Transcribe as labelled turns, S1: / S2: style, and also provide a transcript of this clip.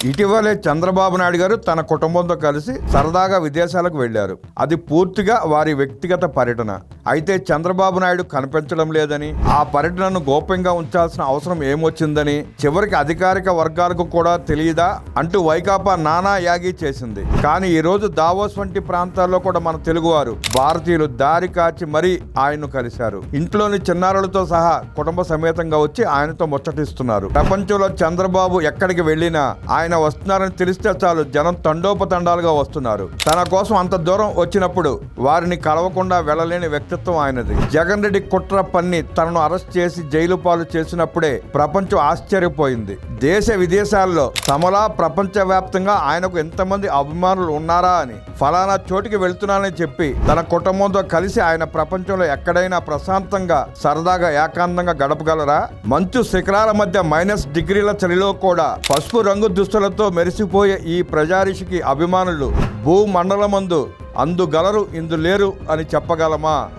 S1: ఇటీవలే చంద్రబాబు నాయుడు గారు తన కుటుంబంతో కలిసి సరదాగా విదేశాలకు వెళ్లారు. అది పూర్తిగా వారి వ్యక్తిగత పర్యటన. అయితే చంద్రబాబు నాయుడు కనిపించడం లేదని, ఆ పర్యటనను గోప్యంగా ఉంచాల్సిన అవసరం ఏమొచ్చిందని, చివరికి అధికారిక వర్గాలకు కూడా తెలియదా అంటూ వైకాపా నానా యాగి చేసింది. కానీ ఈ రోజు దావోస్ వంటి ప్రాంతాల్లో కూడా మన తెలుగువారు భారతీయులు దారి కాచి మరీ ఆయన్ను కలిశారు. ఇంట్లోని చిన్నారులతో సహా కుటుంబ సమేతంగా వచ్చి ఆయనతో ముచ్చటిస్తున్నారు. ప్రపంచంలో చంద్రబాబు ఎక్కడికి వెళ్ళినా ఆయన వస్తున్నారని తెలిస్తే చాలు జనం తండోపతండాలుగా వస్తున్నారు. తన కోసం అంత దూరం వచ్చినప్పుడు వారిని కలవకుండా వెళ్ళలేని వ్యక్తిత్వం ఆయనది. జగన్ రెడ్డి కుట్ర పన్ని తనను అరెస్ట్ చేసి జైలు పాలు చేసినప్పుడే ప్రపంచం ఆశ్చర్యపోయింది. దేశ విదేశాల్లో తమలా ప్రపంచవ్యాప్తంగా ఆయనకు ఎంతమంది అభిమానులు ఉన్నారా అని. ఫలానా చోటికి వెళ్తున్నానని చెప్పి తన కుటుంబంతో కలిసి ఆయన ప్రపంచంలో ఎక్కడైనా ప్రశాంతంగా సరదాగా ఏకాంతంగా గడపగలరా? మంచు శిఖరాల మధ్య -డిగ్రీల చలిలో కూడా పసుపు రంగు దుస్తులతో మెరిసిపోయే ఈ ప్రజారిషికి అభిమానులు భూమండలమందు అందుగలరు ఇందు లేరు అని చెప్పగలమా?